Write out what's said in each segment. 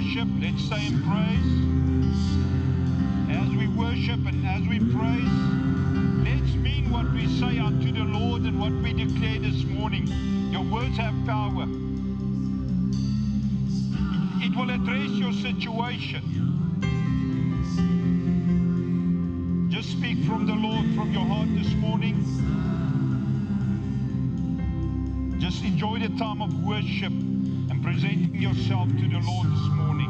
worship, let's stay in praise. As we worship and as we praise, let's mean what we say unto the Lord and what we declare this morning. Your words have power. It will address your situation. Just speak from the Lord, from your heart this morning. Just enjoy the time of worship and presenting yourself to the Lord this morning.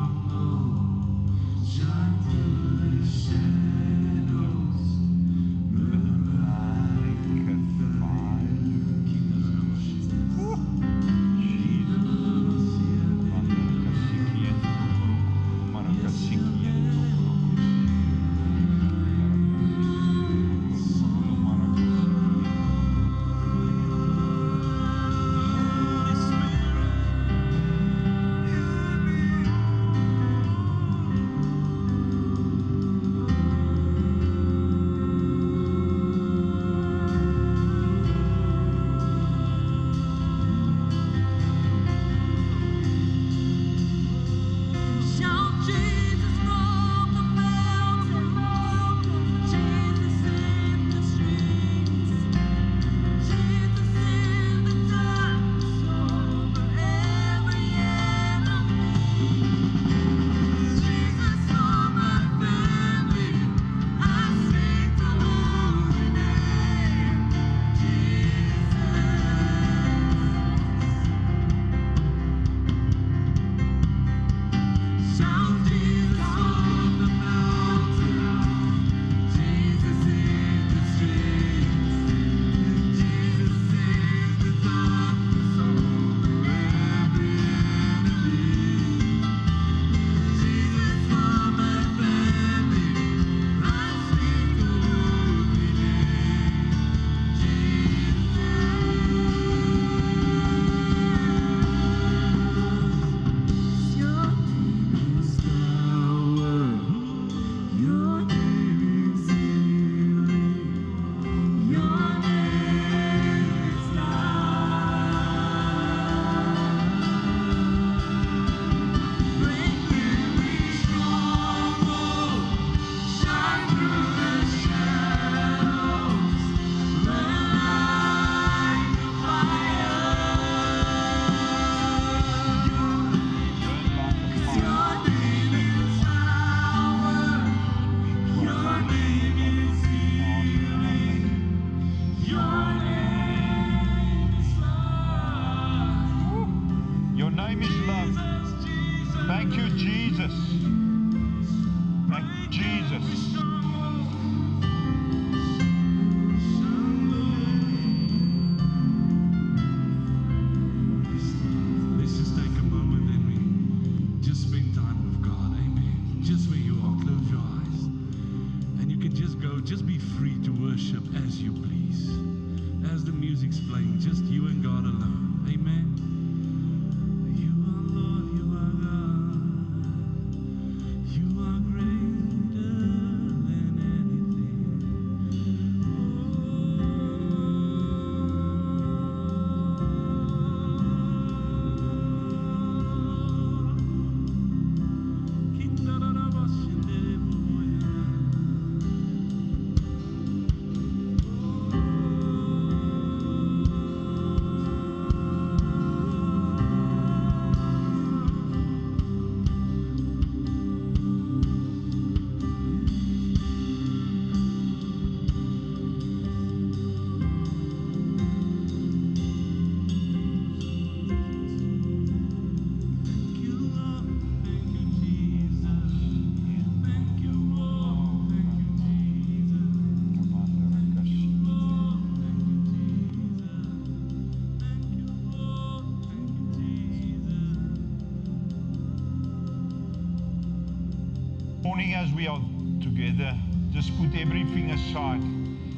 As we are together, just put everything aside.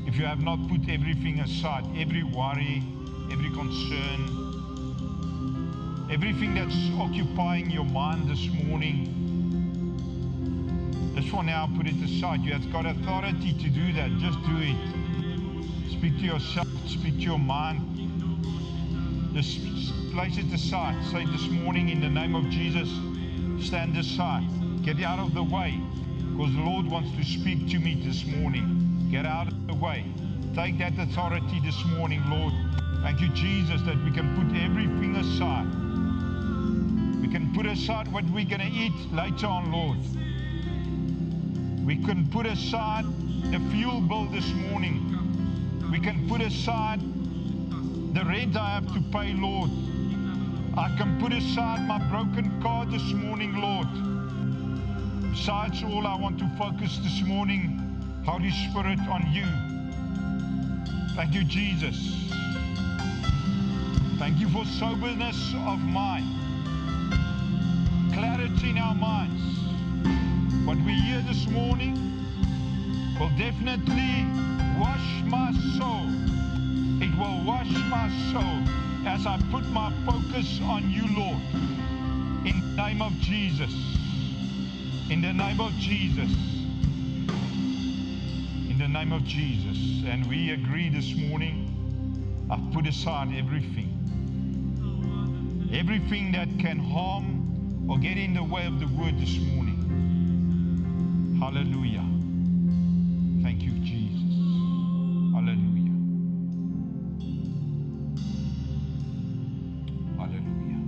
If you have not put everything aside, every worry, every concern, everything that's occupying your mind this morning, just for now, put it aside. You have got authority to do that. Just do it. Speak to yourself, speak to your mind. Just place it aside. Say this morning, in the name of Jesus, stand aside. Get out of the way, because the Lord wants to speak to me this morning. Get out of the way. Take that authority this morning, Lord. Thank you, Jesus, that we can put everything aside. We can put aside what we're going to eat later on, Lord. We can put aside the fuel bill this morning. We can put aside the rent I have to pay, Lord. I can put aside my broken car this morning, Lord. Besides all, I want to focus this morning, Holy Spirit, on you. Thank you, Jesus. Thank you for soberness of mind, clarity in our minds. What we hear this morning will definitely wash my soul. It will wash my soul as I put my focus on you, Lord. In the name of Jesus. In the name of Jesus. In the name of Jesus. And we agree this morning, I've put aside everything. Everything that can harm or get in the way of the word this morning. Hallelujah. Thank you, Jesus. Hallelujah. Hallelujah.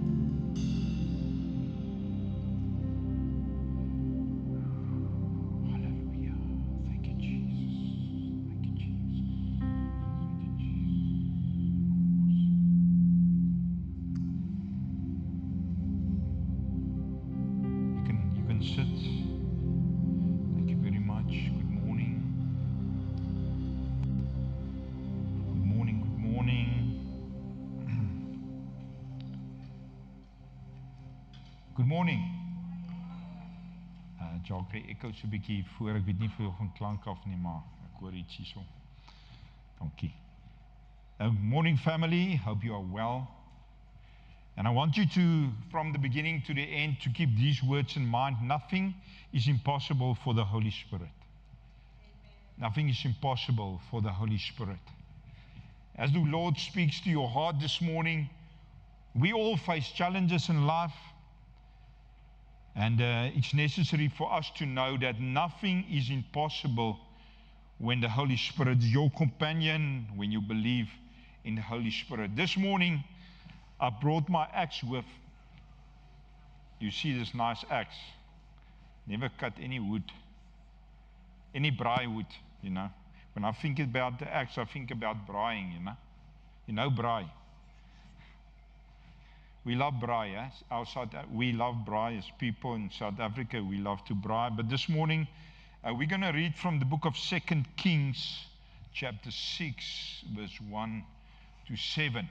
Hallelujah. Thank you, Jesus. Thank you, Jesus. Thank you, Jesus. You can sit. Thank you very much. Good morning. Good morning. Good morning. Good morning. Jacques, ek hou so 'n bietjie voor. Ek weet nie veel van klank af nie, maar ek hoor iets hierso. Dankie. Morning, family. Hope you are well. And I want you to, from the beginning to the end, to keep these words in mind. Nothing is impossible for the Holy Spirit. Amen. Nothing is impossible for the Holy Spirit. As the Lord speaks to your heart this morning, we all face challenges in life. And it's necessary for us to know that nothing is impossible when the Holy Spirit is your companion, when you believe in the Holy Spirit. This morning, I brought my axe with. You see this nice axe. Never cut any wood, any braai wood, you know. When I think about the axe, I think about braaiing, you know. You know braai. We love braai, yes? We love braai as people in South Africa. We love to braai. But this morning, we're going to read from the book of 2 Kings, chapter 6, verse 1 to 7.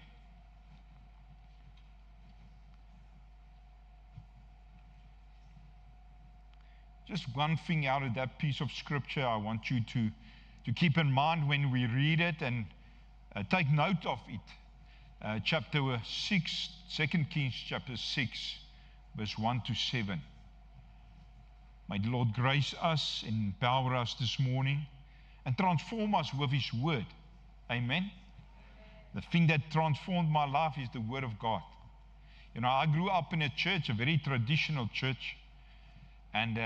Just one thing out of that piece of scripture I want you to keep in mind when we read it and take note of it. Chapter 6, 2 Kings chapter 6, verse 1 to 7. May the Lord grace us and empower us this morning and transform us with His word. Amen? The thing that transformed my life is the word of God. You know, I grew up in a church, a very traditional church. And,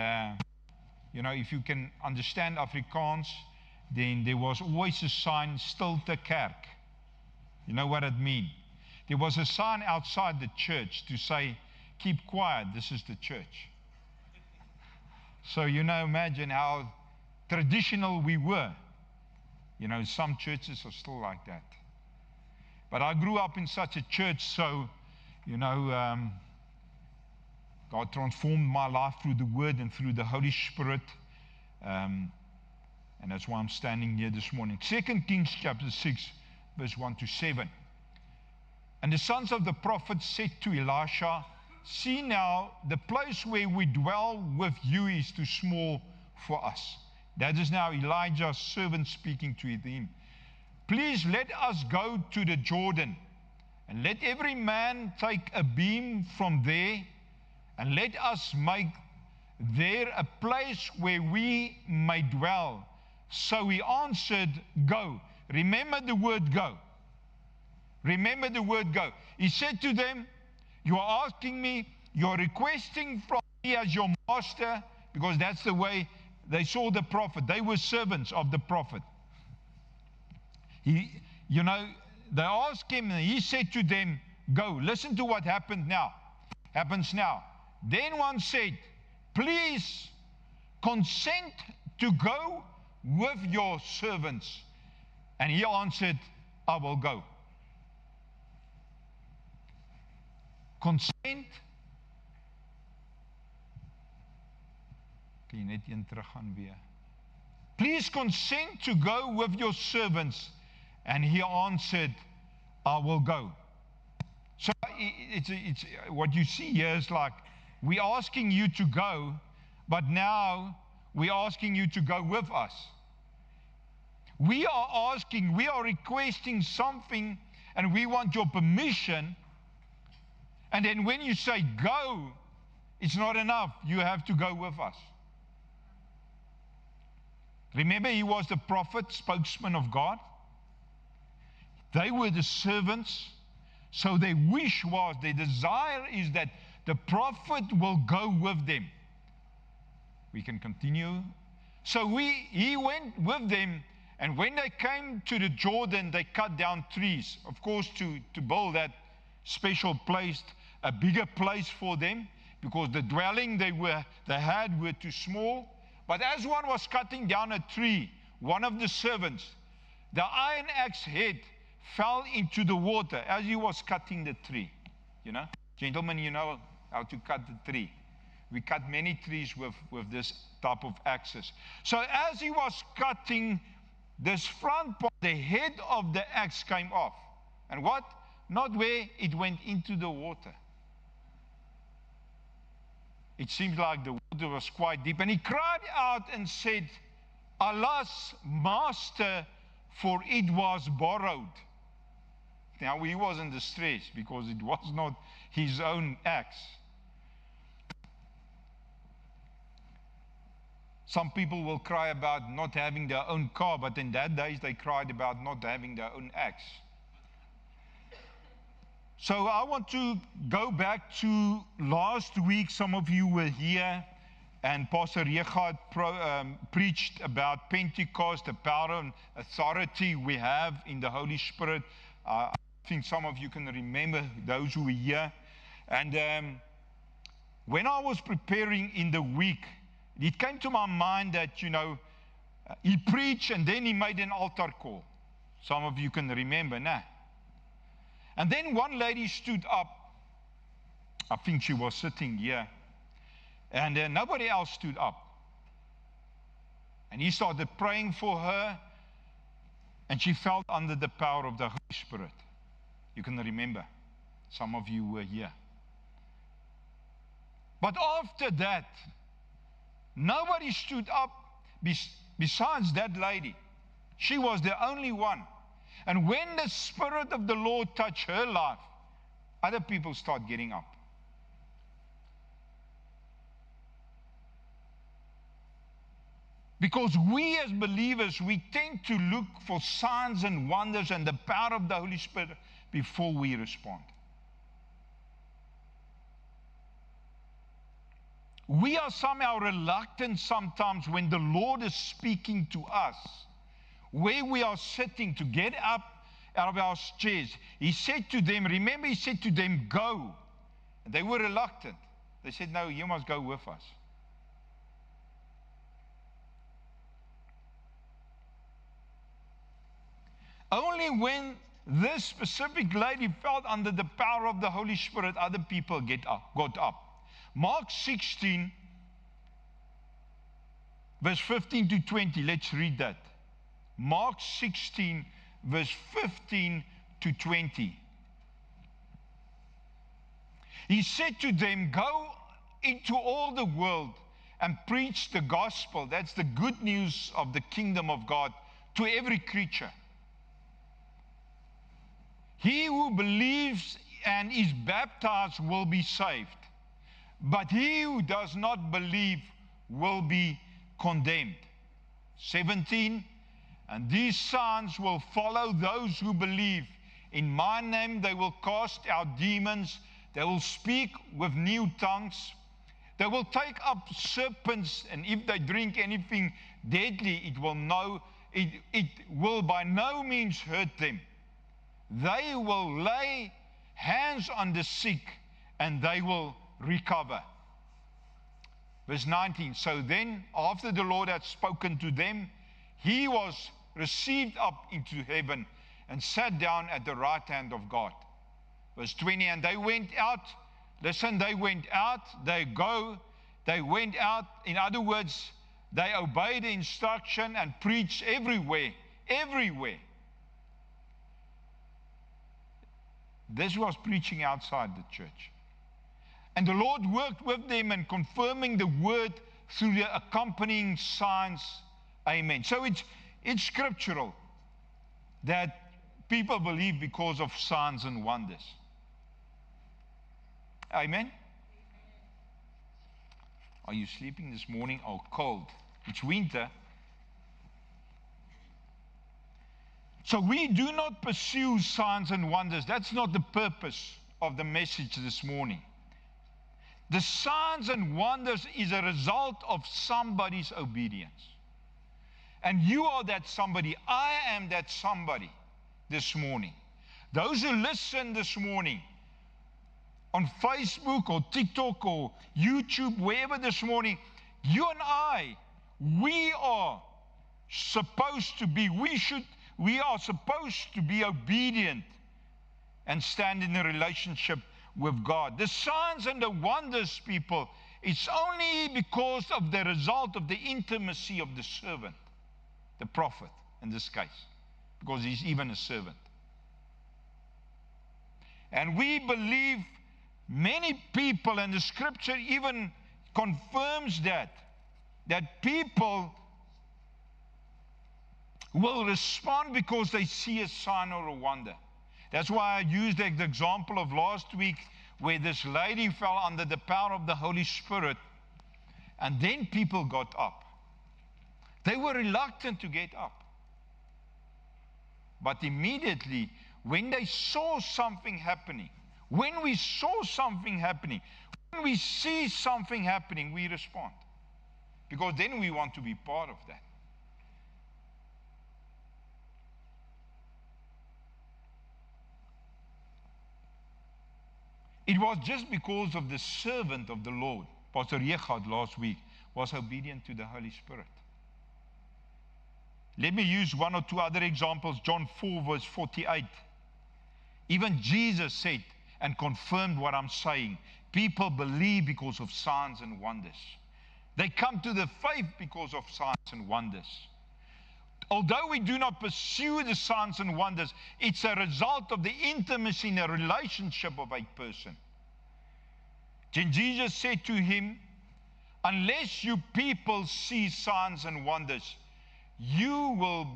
you know, if you can understand Afrikaans, then there was always a sign, Stilte Kerk. You know what it means? There was a sign outside the church to say, keep quiet, this is the church. So, you know, imagine how traditional we were. You know, some churches are still like that. But I grew up in such a church, so, you know, God transformed my life through the Word and through the Holy Spirit. And that's why I'm standing here this morning. 2 Kings chapter 6, verse 1 to 7. And the sons of the prophets said to Elisha, see now, the place where we dwell with you is too small for us. That is now Elijah's servant speaking to him. Please let us go to the Jordan, and let every man take a beam from there, and let us make there a place where we may dwell. So he answered, go. Remember the word go. Remember the word go. He said to them, you are asking me, you are requesting from me as your master, because that's the way they saw the prophet. They were servants of the prophet. They asked him, and he said to them, go. Listen to what happens now. Then one said, please consent to go with your servants. And he answered, I will go. Consent. Kan jy net een teruggaan weer? Please consent to go with your servants. And he answered, I will go. So it's what you see here is like, we're asking you to go, but now we're asking you to go with us. We are requesting something, and we want your permission. And then when you say go, it's not enough. You have to go with us. Remember, he was the prophet, spokesman of God. They were the servants. So their wish was, their desire is that the prophet will go with them. We can continue. So he went with them, and when they came to the Jordan, they cut down trees, of course, to build that special place, a bigger place for them, because the dwelling they had were too small. But as one was cutting down a tree, one of the servants, the iron axe head fell into the water as he was cutting the tree. Gentlemen, you know how to cut the tree. We cut many trees with this type of axes. So as he was cutting this front part, the head of the axe came off. And what? Not where it went into the water. It seems like the water was quite deep. And he cried out and said, Alas, master, for it was borrowed. Now he was in distress because it was not his own axe. Some people will cry about not having their own car, but in that days they cried about not having their own axe. So I want to go back to last week. Some of you were here, and Pastor Richard preached about Pentecost, the power and authority we have in the Holy Spirit. I think some of you can remember those who were here. And when I was preparing in the week, it came to my mind that, he preached and then he made an altar call. Some of you can remember, nah? And then one lady stood up. I think she was sitting here. And nobody else stood up. And he started praying for her. And she felt under the power of the Holy Spirit. You can remember. Some of you were here. But after that, nobody stood up besides that lady. She was the only one. And when the Spirit of the Lord touched her life, other people start getting up. Because we as believers, we tend to look for signs and wonders and the power of the Holy Spirit before we respond. We are somehow reluctant sometimes when the Lord is speaking to us, where we are sitting, to get up out of our chairs. He said to them, remember, he said to them, go. And they were reluctant. They said, no, you must go with us. Only when this specific lady felt under the power of the Holy Spirit, other people got up. Mark 16, verse 15 to 20. Let's read that. Mark 16, verse 15 to 20. He said to them, go into all the world and preach the gospel. That's the good news of the kingdom of God to every creature. He who believes and is baptized will be saved, but he who does not believe will be condemned. 17, and these signs will follow those who believe. In my name they will cast out demons. They will speak with new tongues. They will take up serpents, and if they drink anything deadly, it will by no means hurt them. They will lay hands on the sick, and they will recover. Verse 19, so then, after the Lord had spoken to them, he was received up into heaven and sat down at the right hand of God. Verse 20, and they went out. Listen, they went out, they went out. In other words, they obeyed the instruction and preached everywhere. This was preaching outside the church. And the Lord worked with them and confirming the word through the accompanying signs. Amen. So it's scriptural that people believe because of signs and wonders. Amen? Are you sleeping this morning or cold? It's winter. So we do not pursue signs and wonders. That's not the purpose of the message this morning. The signs and wonders is a result of somebody's obedience. And you are that somebody. I am that somebody this morning. Those who listen this morning on Facebook or TikTok or YouTube, wherever this morning, you and I, we are supposed to be obedient and stand in a relationship with God. The signs and the wonders, people, it's only because of the result of the intimacy of the servant, the prophet in this case, because he's even a servant. And we believe many people, and the scripture even confirms that people will respond because they see a sign or a wonder. That's why I used the example of last week where this lady fell under the power of the Holy Spirit, and then people got up. They were reluctant to get up. But immediately, when they saw something happening, when we saw something happening, when we see something happening, we respond. Because then we want to be part of that. It was just because of the servant of the Lord, Pastor Yechad last week, was obedient to the Holy Spirit. Let me use one or two other examples. John 4 verse 48. Even Jesus said and confirmed what I'm saying. People believe because of signs and wonders. They come to the faith because of signs and wonders. Although we do not pursue the signs and wonders, it's a result of the intimacy in a relationship of a person. Then Jesus said to him, unless you people see signs and wonders, you will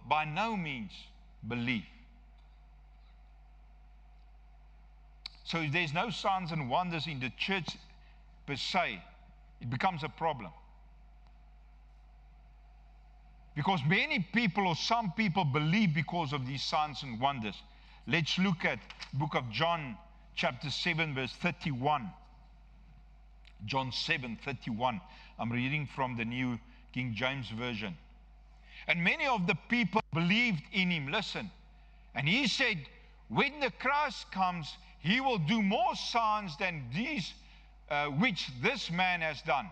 by no means believe. So if there's no signs and wonders in the church per se, it becomes a problem. Because many people or some people believe because of these signs and wonders. Let's look at the book of John, chapter 7, verse 31. John 7:31. I'm reading from the New King James Version. And many of the people believed in him. Listen. And he said, when the Christ comes, he will do more signs than these which this man has done.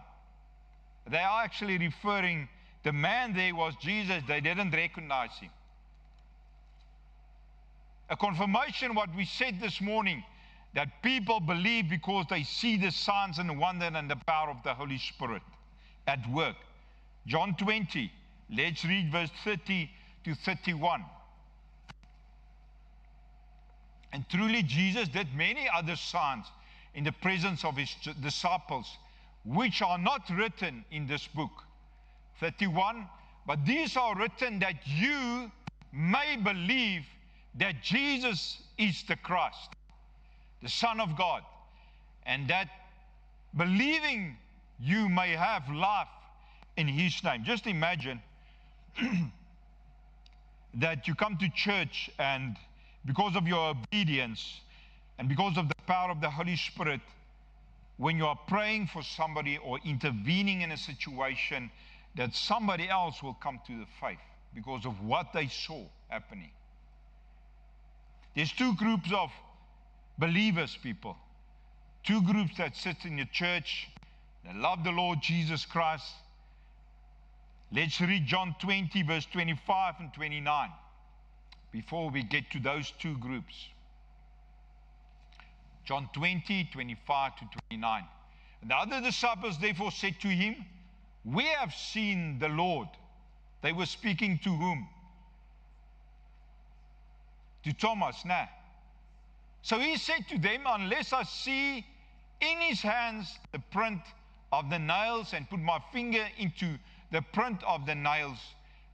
They are actually referring, the man there was Jesus. They didn't recognize him. A confirmation what we said this morning, that people believe because they see the signs and wonder and the power of the Holy Spirit at work. John 20, let's read verse 30 to 31. And truly Jesus did many other signs in the presence of his disciples, which are not written in this book. 31, but these are written that you may believe that Jesus is the Christ, the Son of God, and that believing you may have life in his name. Just imagine that you come to church, and because of your obedience and because of the power of the Holy Spirit, when you are praying for somebody or intervening in a situation, that somebody else will come to the faith because of what they saw happening. There's two groups of believers, people. Two groups that sit in the church, that love the Lord Jesus Christ. Let's read John 20, verse 25 and 29, before we get to those two groups. John 20, 25 to 29. And the other disciples therefore said to him, we have seen the Lord. They were speaking to whom? To Thomas, nah. So he said to them, unless I see in his hands the print of the nails, and put my finger into the print of the nails,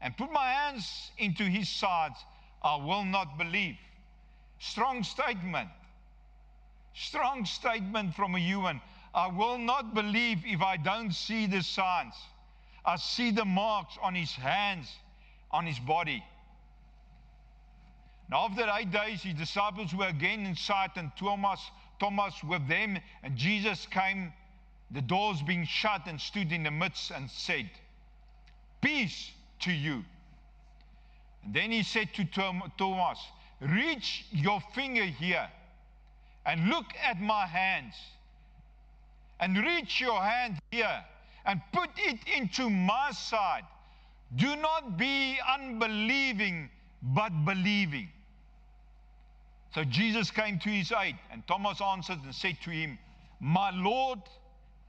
and put my hands into his sides, I will not believe. Strong statement. Strong statement from a human. I will not believe if I don't see the signs. I see the marks on his hands, on his body. Now after 8 days, his disciples were again in sight, and Thomas with them, and Jesus came, the doors being shut, and stood in the midst and said, peace to you. And then he said to Thomas, reach your finger here and look at my hands, and reach your hand here and put it into my side. Do not be unbelieving, but believing. So Jesus came to his aid, and Thomas answered and said to him, my Lord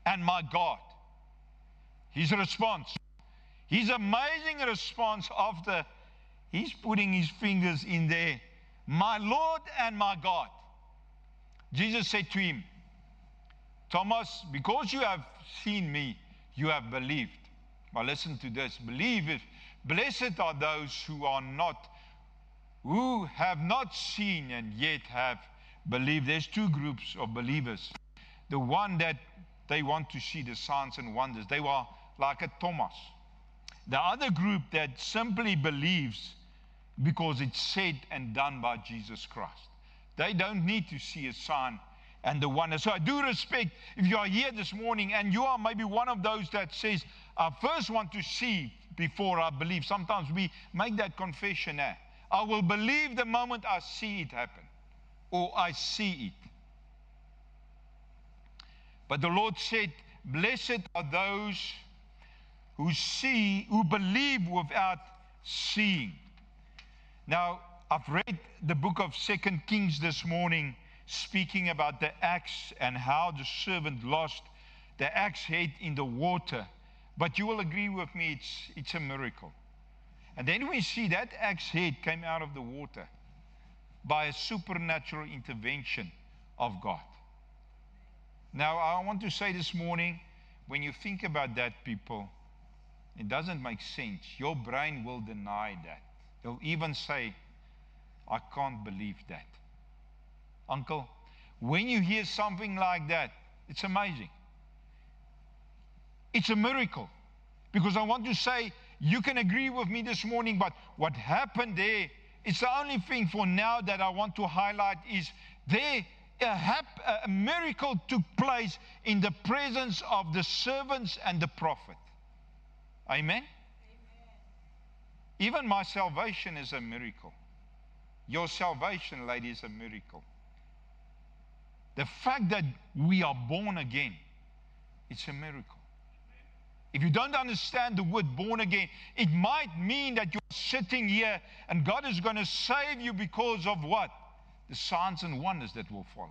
and my God. His response, his amazing response after he's putting his fingers in there, my Lord and my God. Jesus said to him, Thomas, because you have seen me, you have believed. Now listen to this. Blessed are those who have not seen and yet have believed. There's two groups of believers. The one that they want to see the signs and wonders. They were like a Thomas. The other group that simply believes because it's said and done by Jesus Christ. They don't need to see a sign and the wonder. So I do respect if you are here this morning and you are maybe one of those that says, I first want to see before I believe. Sometimes we make that confession. I will believe the moment I see it happen, or I see it. But the Lord said, blessed are those who believe without seeing. Now, I've read the book of 2 Kings this morning, speaking about the axe and how the servant lost the axe head in the water. But you will agree with me, it's a miracle. And then we see that axe head came out of the water by a supernatural intervention of God. Now, I want to say this morning, when you think about that, people, it doesn't make sense. Your brain will deny that. They'll even say, I can't believe that. Uncle, when you hear something like that, it's amazing. It's a miracle. Because I want to say, you can agree with me this morning, but what happened there, it's the only thing for now that I want to highlight is there a miracle took place in the presence of the servants and the prophet. Amen? Even my salvation is a miracle. Your salvation, lady, is a miracle. The fact that we are born again, it's a miracle. If you don't understand the word born again, it might mean that you're sitting here and God is going to save you because of what? The signs and wonders that will follow.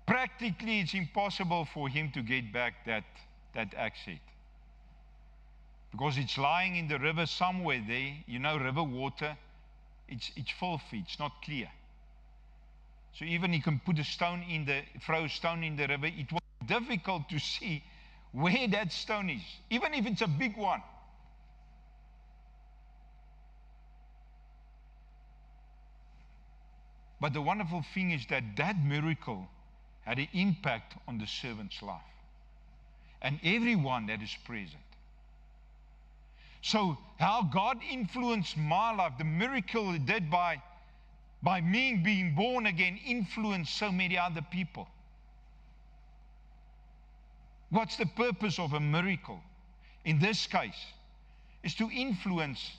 Practically, it's impossible for him to get back that axe head. Because it's lying in the river somewhere there. You know, river water, it's filthy, it's not clear. So even he can throw a stone in the river, it was difficult to see where that stone is, even if it's a big one. But the wonderful thing is that miracle had an impact on the servant's life and everyone that is present. So how God influenced my life, the miracle He did by me being born again, influenced so many other people. What's the purpose of a miracle? In this case, is to influence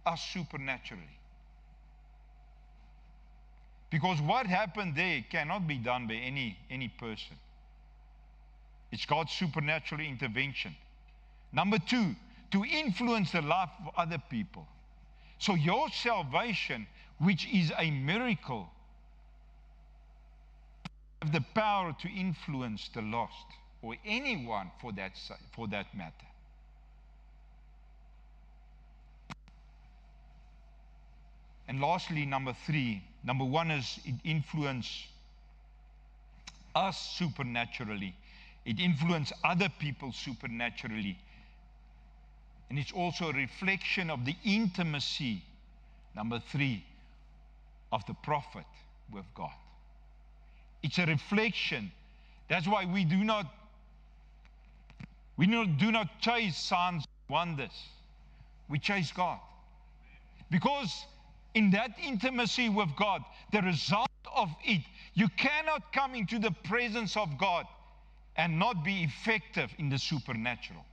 us supernaturally. Because what happened there cannot be done by any person. It's God's supernatural intervention. Number two, to influence the life of other people. So your salvation, which is a miracle, have the power to influence the lost, or anyone for that matter. And lastly, number one is it influences us supernaturally. It influences other people supernaturally. And it's also a reflection of the intimacy, number 3, of the prophet with God. It's a reflection. That's why we do not chase signs and wonders. We chase God. Because in that intimacy with God, the result of it, you cannot come into the presence of God and not be effective in the supernatural.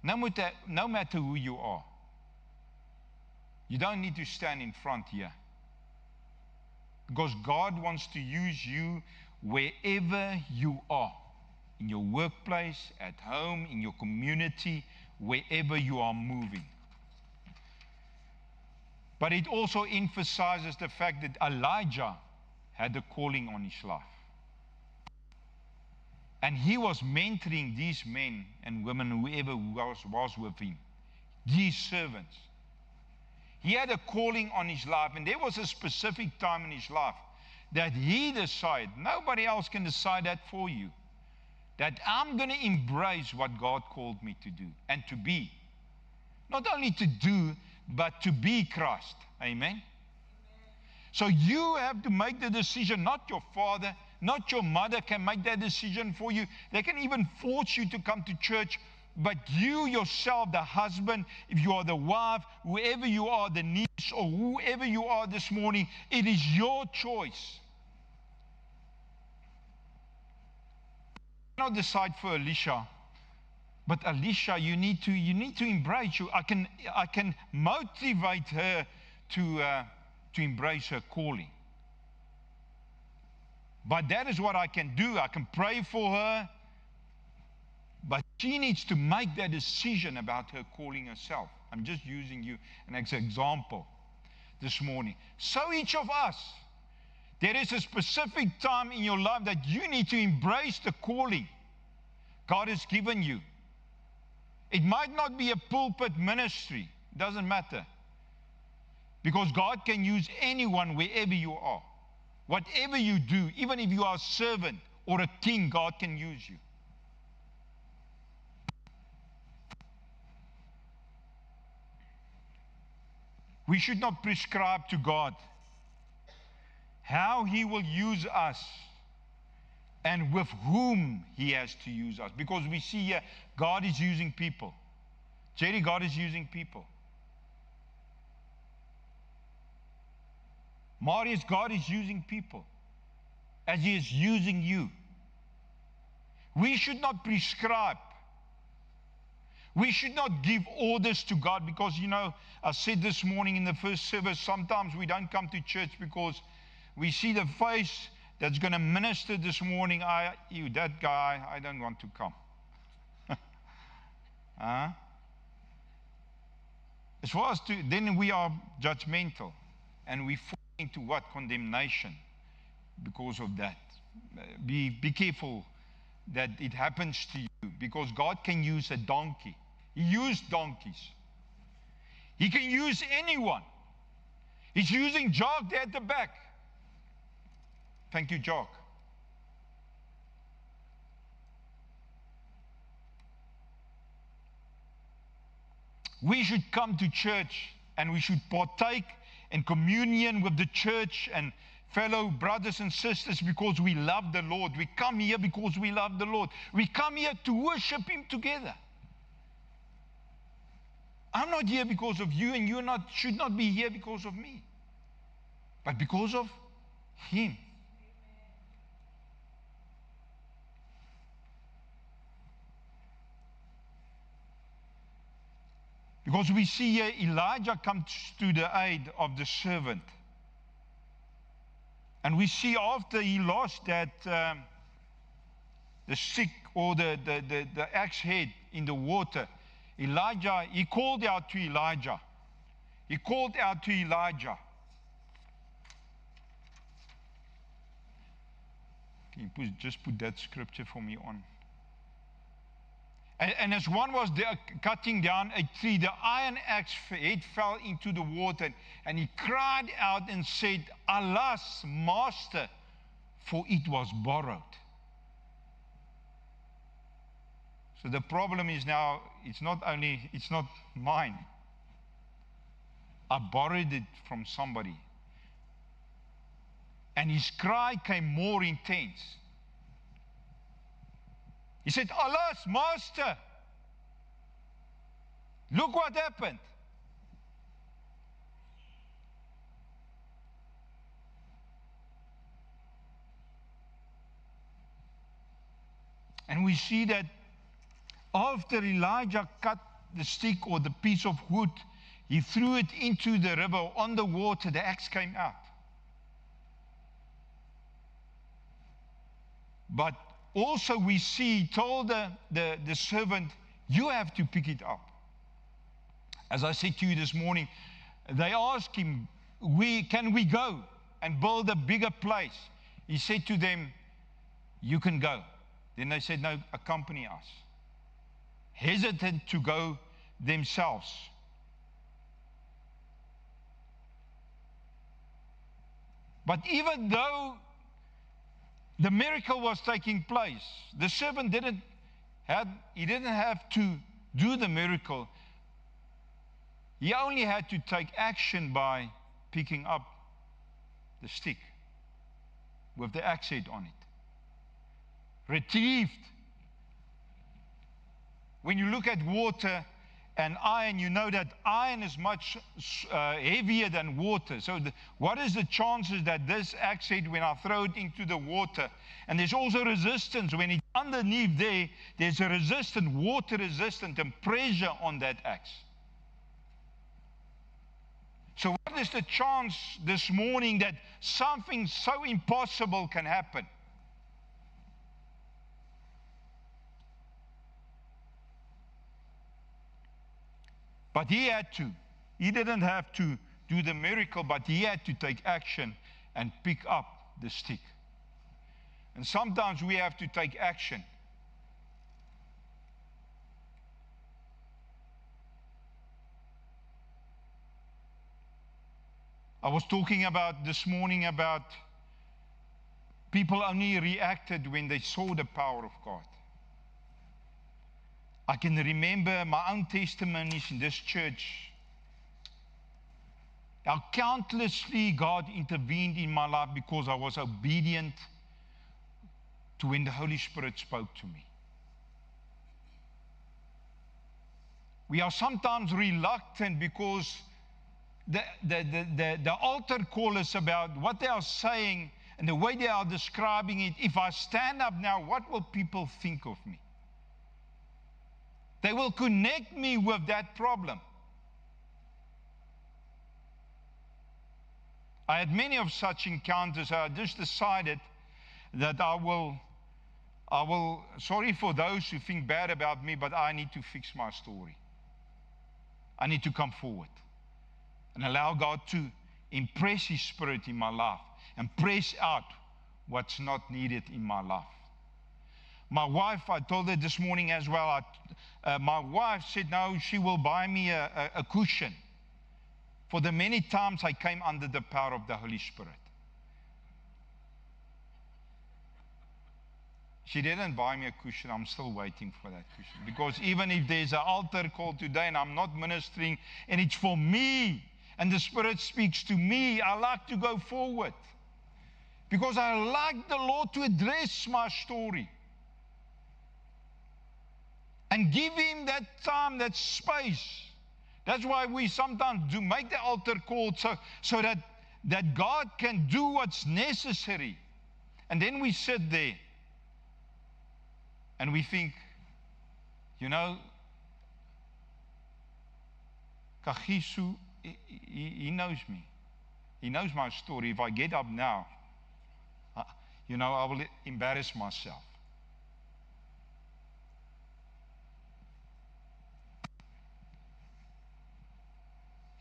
No matter who you are. You don't need to stand in front here. Because God wants to use you wherever you are. In your workplace, at home, in your community, wherever you are moving. But it also emphasizes the fact that Elijah had a calling on his life. And he was mentoring these men and women, whoever was with him, these servants. He had a calling on his life, and there was a specific time in his life that he decided, nobody else can decide that for you, that I'm going to embrace what God called me to do and to be. Not only to do, but to be Christ. Amen? So you have to make the decision, not your father, not your mother can make that decision for you. They can even force you to come to church, but you yourself, the husband, if you are the wife, whoever you are, the niece, or whoever you are this morning, it is your choice. I cannot decide for Alicia, but Alicia, you need to embrace you. I can motivate her to embrace her calling. But that is what I can do. I can pray for her. But she needs to make that decision about her calling herself. I'm just using you as an example this morning. So each of us, there is a specific time in your life that you need to embrace the calling God has given you. It might not be a pulpit ministry. It doesn't matter. Because God can use anyone wherever you are. Whatever you do, even if you are a servant or a king, God can use you. We should not prescribe to God how He will use us and with whom He has to use us. Because we see here, God is using people. Jerry, God is using people. Marius, God is using people as He is using you. We should not prescribe. We should not give orders to God because, I said this morning in the first service, sometimes we don't come to church because we see the face that's going to minister this morning. That guy, I don't want to come. As far as then we are judgmental and we fall into what? Condemnation because of that. Be careful that it happens to you because God can use a donkey. He used donkeys. He can use anyone. He's using Jock there at the back. Thank you, Jock. We should come to church and we should partake in communion with the church and fellow brothers and sisters, because we love the Lord. We come here because we love the Lord. We come here to worship Him together. I'm not here because of you, and you should not be here because of me, but because of Him. Because we see here Elijah comes to the aid of the servant. And we see after he lost that the stick or the axe head in the water, Elijah, he called out to Elijah. He called out to Elijah. Can you just put that scripture for me on? And as one was there cutting down a tree, the iron axe head fell into the water, and he cried out and said, "Alas, master, for it was borrowed." So the problem is now, it's not mine. I borrowed it from somebody. And his cry came more intense. He said, "Alas, master, look what happened." And we see that after Elijah cut the stick or the piece of wood, he threw it into the river on the water, the axe came out. But also we see, he told the servant, "You have to pick it up." As I said to you this morning, they asked him, can we go and build a bigger place? He said to them, "You can go." Then they said, "No, accompany us." Hesitant to go themselves. But even though the miracle was taking place, the servant didn't have to do the miracle. He only had to take action by picking up the stick with the axe head on it. Retrieved. When you look at water and iron, you know that iron is much heavier than water. So what is the chances that this axe head, when I throw it into the water, and there's also resistance, when it's underneath there's a resistance, water resistant, and pressure on that axe. So what is the chance this morning that something so impossible can happen? But he had to. He didn't have to do the miracle, but he had to take action and pick up the stick. And sometimes we have to take action. I was talking about this morning about people only reacted when they saw the power of God. I can remember my own testimonies in this church. How countlessly God intervened in my life because I was obedient to when the Holy Spirit spoke to me. We are sometimes reluctant because the altar call is about what they are saying and the way they are describing it. If I stand up now, what will people think of me? They will connect me with that problem. I had many of such encounters. I just decided that I will, sorry for those who think bad about me, but I need to fix my story. I need to come forward and allow God to impress His Spirit in my life and press out what's not needed in my life. My wife, I told her this morning as well, my wife said, no, she will buy me a cushion for the many times I came under the power of the Holy Spirit. She didn't buy me a cushion. I'm still waiting for that cushion. Because even if there's an altar call today and I'm not ministering and it's for me and the Spirit speaks to me, I like to go forward. because I like the Lord to address my story and give Him that time, that space. That's why we sometimes do make the altar call so that God can do what's necessary. And then we sit there and we think, Kagisu, he knows me. He knows my story. If I get up now, I will embarrass myself.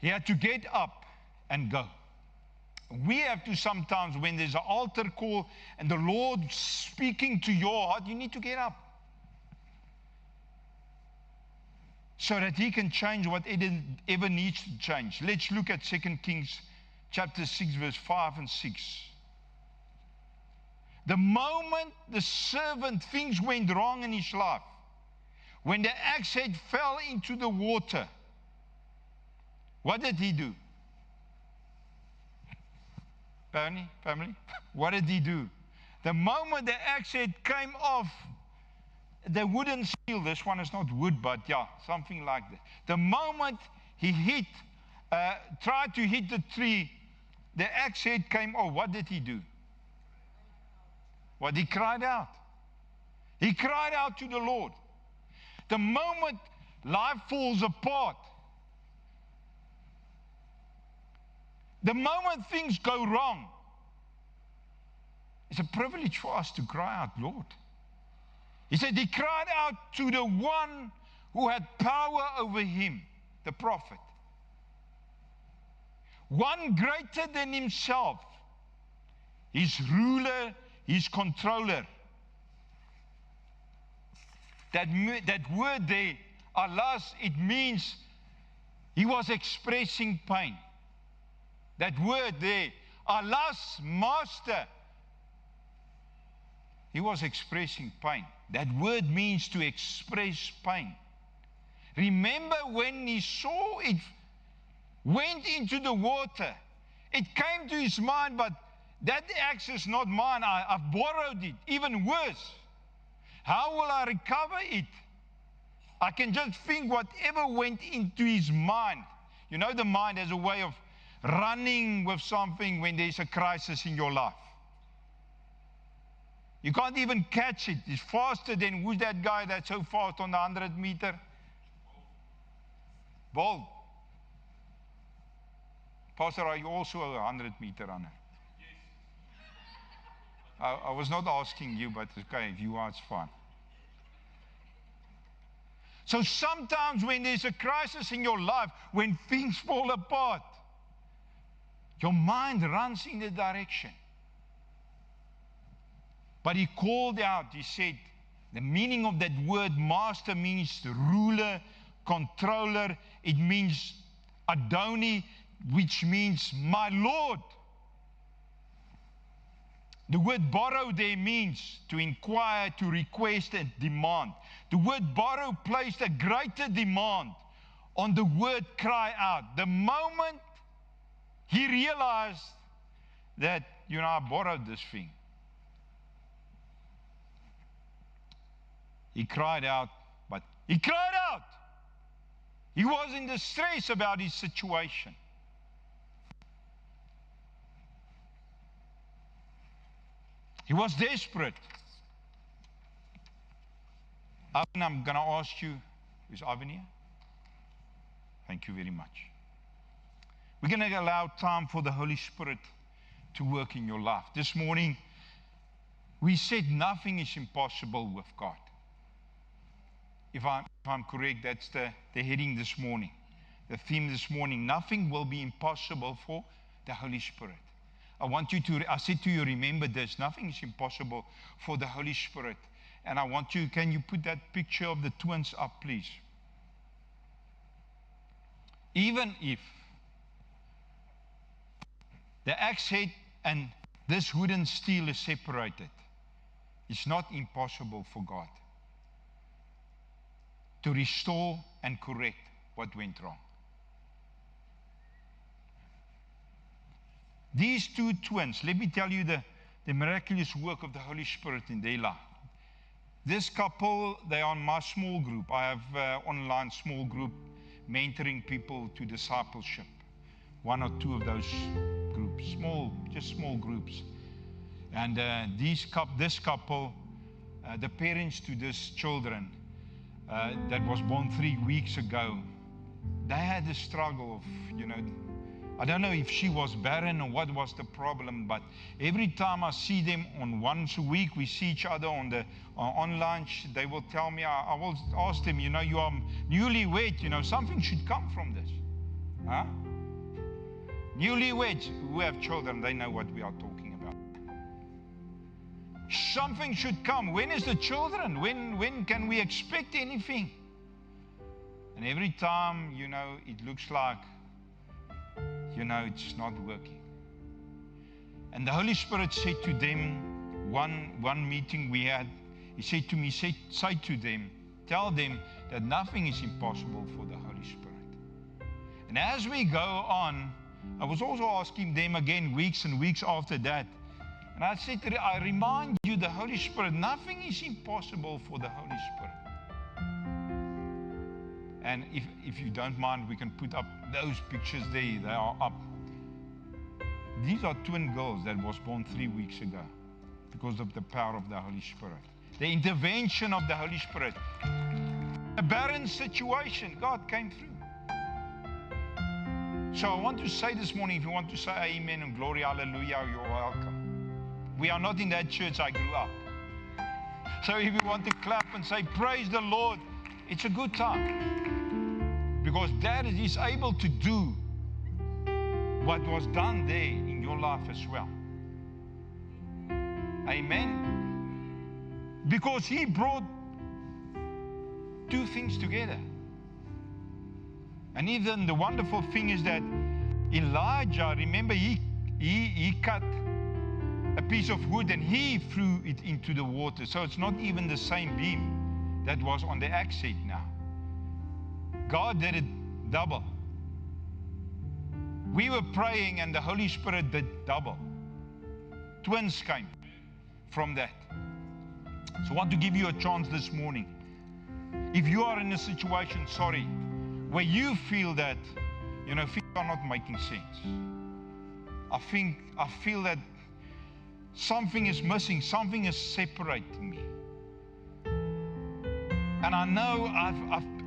He had to get up and go. We have to sometimes, when there's an altar call and the Lord speaking to your heart, you need to get up, so that He can change whatever needs to change. Let's look at 2 Kings chapter 6, verse 5 and 6. The moment the servant, things went wrong in his life, when the axe head fell into the water, what did he do? Family? What did he do? The moment the axe head came off the wooden steel, this one is not wood, but yeah, something like that. The moment he tried to hit the tree, the axe head came off. What did he do? What? He cried out. He cried out to the Lord. The moment life falls apart, the moment things go wrong, it's a privilege for us to cry out, Lord. He said he cried out to the one who had power over him, the prophet. One greater than himself, his ruler, his controller. That word there, alas, it means he was expressing pain. That word there, alas, master, he was expressing pain. That word means to express pain. Remember when he saw it went into the water, it came to his mind, but that axe is not mine. I've borrowed it. Even worse, how will I recover it? I can just think whatever went into his mind. The mind has a way of running with something when there's a crisis in your life. You can't even catch it. It's faster than, who's that guy that's so fast on the 100 meter? Bolt. Pastor, are you also a 100 meter runner? Yes. I was not asking you, but okay, if you are, it's fine. So sometimes when there's a crisis in your life, when things fall apart, your mind runs in the direction. But he called out, he said, the meaning of that word master means ruler, controller. It means Adoni, which means my Lord. The word borrow there means to inquire, to request, and demand. The word borrow placed a greater demand on the word cry out. The moment he realized that, I borrowed this thing, he cried out, but he cried out. He was in distress about his situation. He was desperate. Ivan, I'm going to ask you, is Ivan here? Thank you very much. We're going to allow time for the Holy Spirit to work in your life. This morning, we said nothing is impossible with God. If I'm correct, that's the heading this morning. The theme this morning, nothing will be impossible for the Holy Spirit. I said to you, remember this, nothing is impossible for the Holy Spirit. And can you put that picture of the twins up, please? Even if the axe head and this wooden steel is separated, it's not impossible for God to restore and correct what went wrong. These two twins, let me tell you the the miraculous work of the Holy Spirit in their life. This couple, they are in my small group. I have online small group mentoring people to discipleship. One or two of those groups, just small groups. And this couple, the parents to these children that was born 3 weeks ago, they had a struggle of, I don't know if she was barren or what was the problem, but every time I see them once a week, we see each other on lunch, they will tell me, I will ask them, you are newlywed, something should come from this. Huh? Newlyweds who have children, they know what we are talking about. Something should come. When is the children? When can we expect anything? And every time, it looks like, it's not working. And the Holy Spirit said to them, one meeting we had, He said to me, say to them, tell them that nothing is impossible for the Holy Spirit. And as we go on, I was also asking them again weeks and weeks after that. And I said to them, I remind you, the Holy Spirit, nothing is impossible for the Holy Spirit. And if you don't mind, we can put up those pictures there. They are up. These are twin girls that was born 3 weeks ago because of the power of the Holy Spirit. The intervention of the Holy Spirit. A barren situation, God came through. So I want to say this morning, if you want to say amen and glory, hallelujah, you're welcome. We are not in that church I grew up. So if you want to clap and say, praise the Lord, it's a good time. Because Dad is able to do what was done there in your life as well. Amen. Because He brought two things together. And even the wonderful thing is that Elijah, remember, he cut a piece of wood and he threw it into the water. So it's not even the same beam that was on the axe head now. God did it double. We were praying and the Holy Spirit did double. Twins came from that. So I want to give you a chance this morning. If you are in a situation, where you feel that, things are not making sense. I feel that something is missing, something is separating me. And I know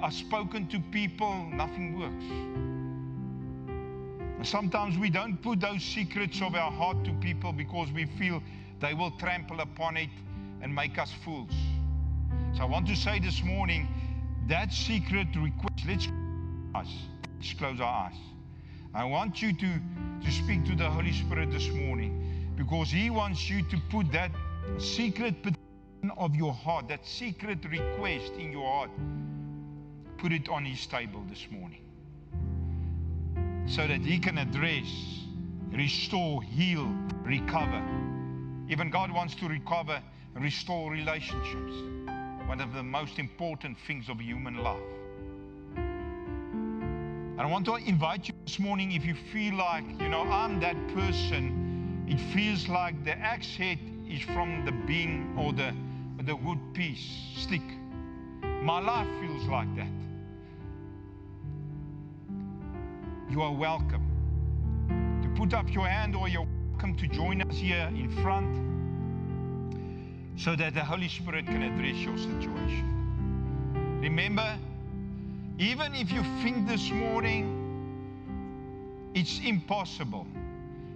I've spoken to people, nothing works. And sometimes we don't put those secrets of our heart to people because we feel they will trample upon it and make us fools. So I want to say this morning, that secret request, let's close our eyes. I want you to speak to the Holy Spirit this morning because He wants you to put that secret petition of your heart, that secret request in your heart, put it on His table this morning so that He can address, restore, heal, recover. Even God wants to recover and restore relationships, one of the most important things of human life. And I want to invite you this morning, if you feel like, I'm that person, it feels like the axe head is from the beam or the wood piece, stick. My life feels like that. You are welcome to put up your hand, or you're welcome to join us here in front so that the Holy Spirit can address your situation. Remember, even if you think this morning it's impossible,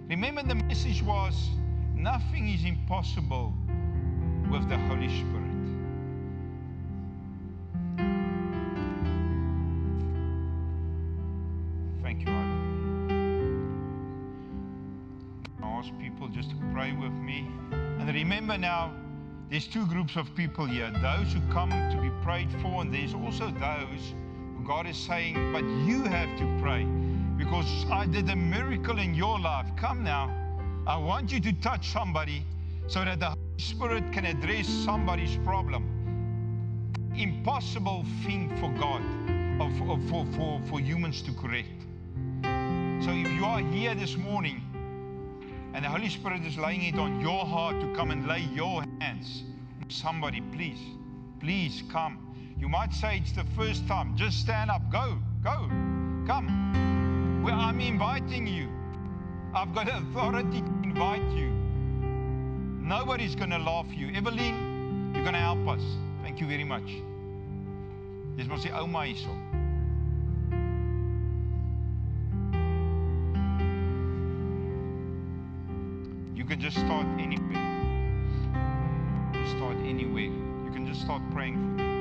remember the message was, nothing is impossible with the Holy Spirit. Thank you, I ask people just to pray with me. And remember now, there's two groups of people here. Those who come to be prayed for, and there's also those who God is saying, but you have to pray because I did a miracle in your life. Come now. I want you to touch somebody so that the Holy Spirit can address somebody's problem. Impossible thing for God, for humans to correct. So if you are here this morning And the Holy Spirit is laying it on your heart to come and lay your hands. Somebody, please, please come. You might say it's the first time. Just stand up. Go, go, come. Well, I'm inviting you. I've got authority to invite you. Nobody's going to laugh you. Evelyn, you're going to help us. Thank you very much. Dis mos die ouma hierso. You can just start anywhere. Start anywhere. You can just start praying for them.